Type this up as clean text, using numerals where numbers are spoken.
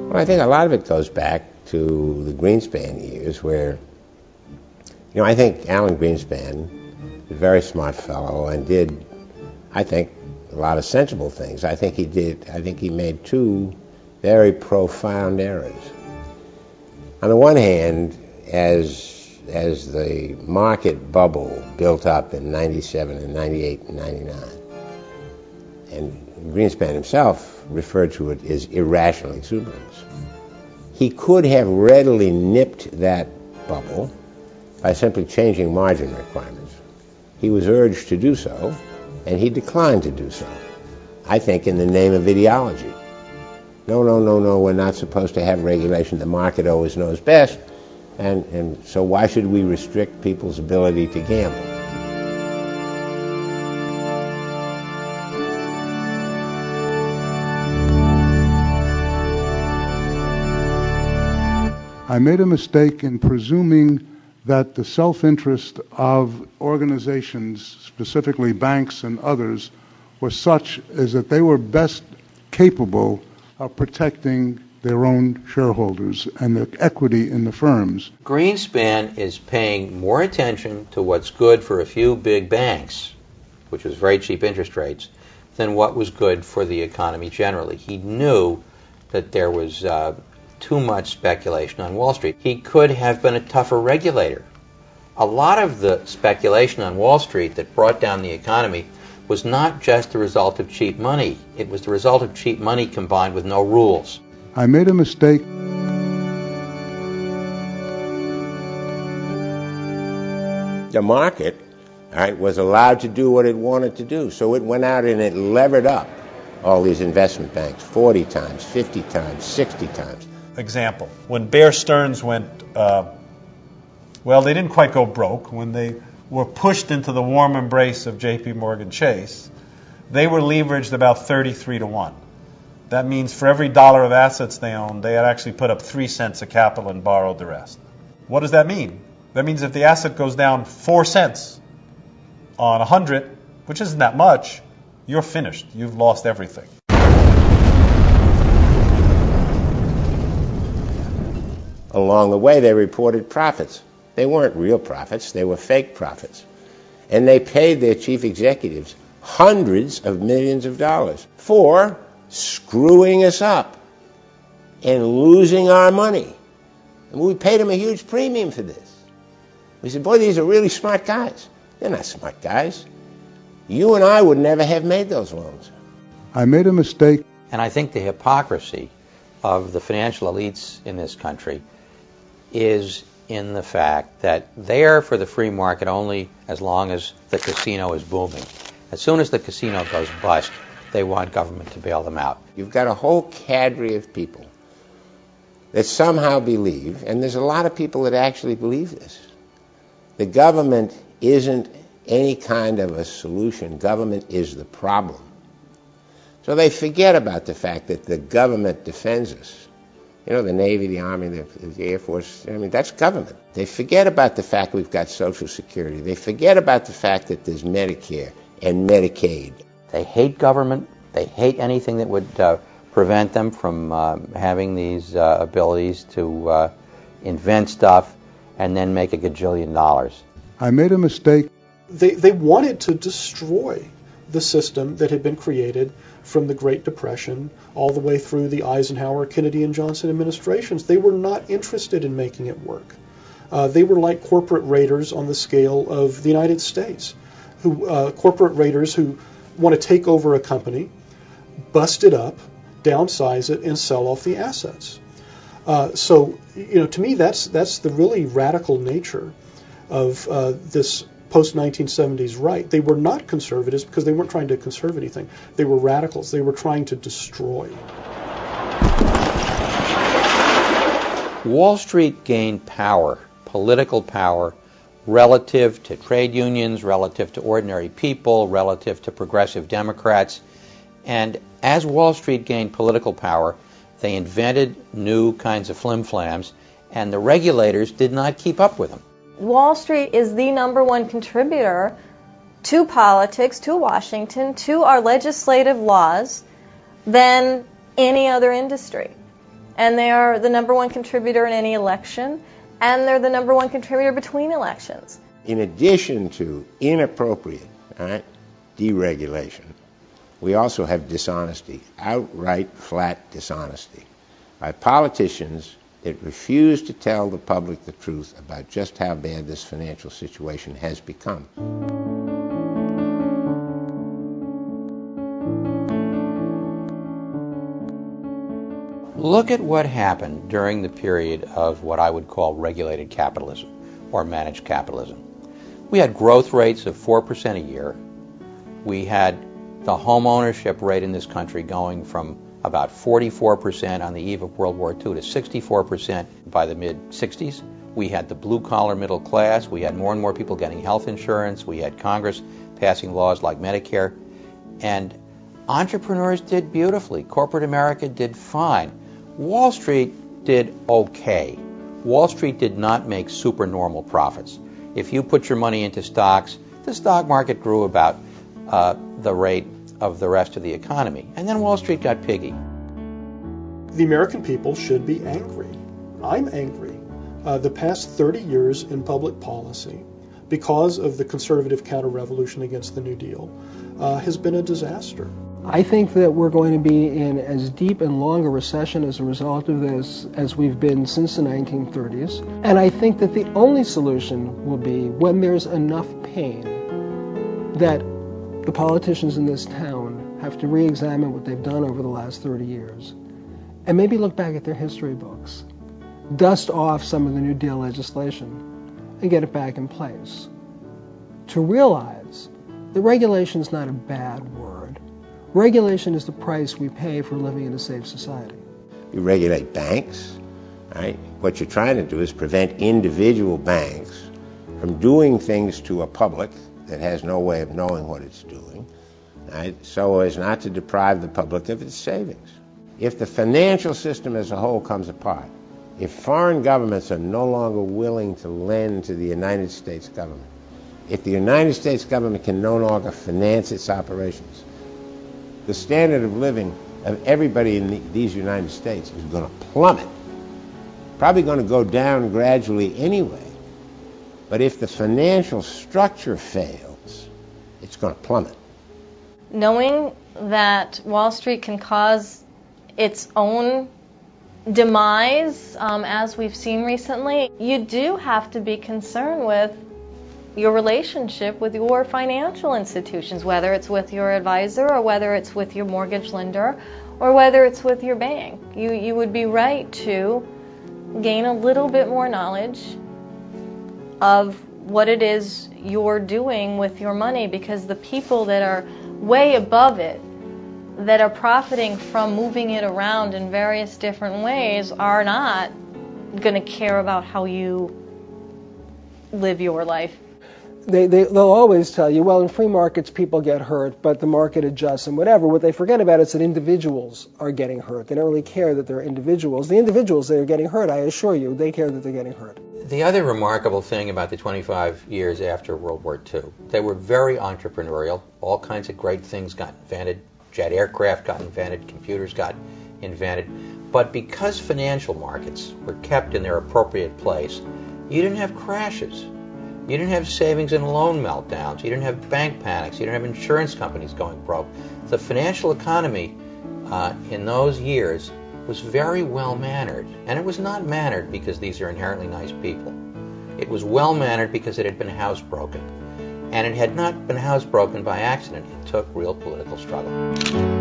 Well, I think a lot of it goes back to the Greenspan years where, I think Alan Greenspan was a very smart fellow and did, I think, a lot of sensible things. I think he made two very profound errors. On the one hand, as the market bubble built up in 97 and 98 and 99, and Greenspan himself referred to it as irrational exuberance, he could have readily nipped that bubble by simply changing margin requirements. He was urged to do so, and he declined to do so, I think in the name of ideology. No, we're not supposed to have regulation. The market always knows best, and so why should we restrict people's ability to gamble? I made a mistake in presuming that the self-interest of organizations, specifically banks and others, was such as that they were best capable of protecting their own shareholders and the equity in the firms. Greenspan is paying more attention to what's good for a few big banks, which was very cheap interest rates, than what was good for the economy generally. He knew that there was too much speculation on Wall Street. He could have been a tougher regulator. A lot of the speculation on Wall Street that brought down the economy was not just the result of cheap money. It was the result of cheap money combined with no rules. I made a mistake. The market, was allowed to do what it wanted to do. So it went out and it levered up all these investment banks 40 times, 50 times, 60 times. Example, when Bear Stearns went, they didn't quite go broke. When they were pushed into the warm embrace of J.P. Morgan Chase, they were leveraged about 33 to 1. That means for every dollar of assets they owned, they had actually put up 3 cents of capital and borrowed the rest. What does that mean? That means if the asset goes down 4 cents on 100, which isn't that much, you're finished. You've lost everything. Along the way, they reported profits. They weren't real profits. They were fake profits. And they paid their chief executives hundreds of millions of dollars for screwing us up and losing our money. And we paid them a huge premium for this. We said, boy, these are really smart guys. They're not smart guys. You and I would never have made those loans. I made a mistake. And I think the hypocrisy of the financial elites in this country is in the fact that they're for the free market only as long as the casino is booming. As soon as the casino goes bust, they want government to bail them out. You've got a whole cadre of people that somehow believe, and there's a lot of people that actually believe this, the government isn't any kind of a solution. Government is the problem. So they forget about the fact that the government defends us. The Navy, the Army, the Air Force, that's government. They forget about the fact we've got Social Security. They forget about the fact that there's Medicare and Medicaid. They hate government. They hate anything that would prevent them from having these abilities to invent stuff and then make a gajillion dollars. I made a mistake. They wanted to destroy the system that had been created from the Great Depression all the way through the Eisenhower, Kennedy, and Johnson administrations. They were not interested in making it work. They were like corporate raiders on the scale of the United States, corporate raiders who want to take over a company, bust it up, downsize it, and sell off the assets. To me, that's the really radical nature of this post-1970s right. They were not conservatives because they weren't trying to conserve anything. They were radicals. They were trying to destroy. Wall Street gained power, political power, relative to trade unions, relative to ordinary people, relative to progressive Democrats. And as Wall Street gained political power, they invented new kinds of flim-flams, and the regulators did not keep up with them. Wall Street is the #1 contributor to politics, to Washington, to our legislative laws than any other industry. and they are the number one contributor in any election, and they're the number one contributor between elections. In addition to inappropriate, deregulation, we also have dishonesty, outright flat dishonesty, by politicians that refuse to tell the public the truth about just how bad this financial situation has become. Look at what happened during the period of what I would call regulated capitalism or managed capitalism. We had growth rates of 4% a year. We had the home ownership rate in this country going from about 44% on the eve of World War II to 64% by the mid-60s. We had the blue-collar middle class. We had more and more people getting health insurance. We had Congress passing laws like Medicare. And entrepreneurs did beautifully. Corporate America did fine. Wall Street did okay. Wall Street did not make supernormal profits. If you put your money into stocks, the stock market grew about the rate of the rest of the economy. And then Wall Street got piggy. The American people should be angry. I'm angry. The past 30 years in public policy, because of the conservative counter-revolution against the New Deal, has been a disaster. I think that we're going to be in as deep and long a recession as a result of this as we've been since the 1930s. And I think that the only solution will be when there's enough pain that the politicians in this town have to re-examine what they've done over the last 30 years and maybe look back at their history books, dust off some of the New Deal legislation, and get it back in place. To realize that regulation is not a bad word. Regulation is the price we pay for living in a safe society. You regulate banks, right? What you're trying to do is prevent individual banks from doing things to a public that has no way of knowing what it's doing, right? So as not to deprive the public of its savings. If the financial system as a whole comes apart, if foreign governments are no longer willing to lend to the United States government, if the United States government can no longer finance its operations, the standard of living of everybody in these United States is going to plummet. Probably going to go down gradually anyway. But if the financial structure fails, it's going to plummet. Knowing that Wall Street can cause its own demise, as we've seen recently, you do have to be concerned with your relationship with your financial institutions, whether it's with your advisor or whether it's with your mortgage lender or whether it's with your bank. You would be right to gain a little bit more knowledge of what it is you're doing with your money, because the people that are way above it, that are profiting from moving it around in various different ways, are not going to care about how you live your life. They'll always tell you, well, in free markets people get hurt, but the market adjusts and whatever. What they forget about is that individuals are getting hurt. They don't really care that they're individuals. The individuals that are getting hurt, I assure you, they care that they're getting hurt. The other remarkable thing about the 25 years after World War II, they were very entrepreneurial. All kinds of great things got invented. Jet aircraft got invented. Computers got invented. But because financial markets were kept in their appropriate place, you didn't have crashes. You didn't have savings and loan meltdowns. You didn't have bank panics. You didn't have insurance companies going broke. The financial economy in those years was very well mannered. And it was not mannered because these are inherently nice people. It was well mannered because it had been housebroken. And it had not been housebroken by accident. It took real political struggle.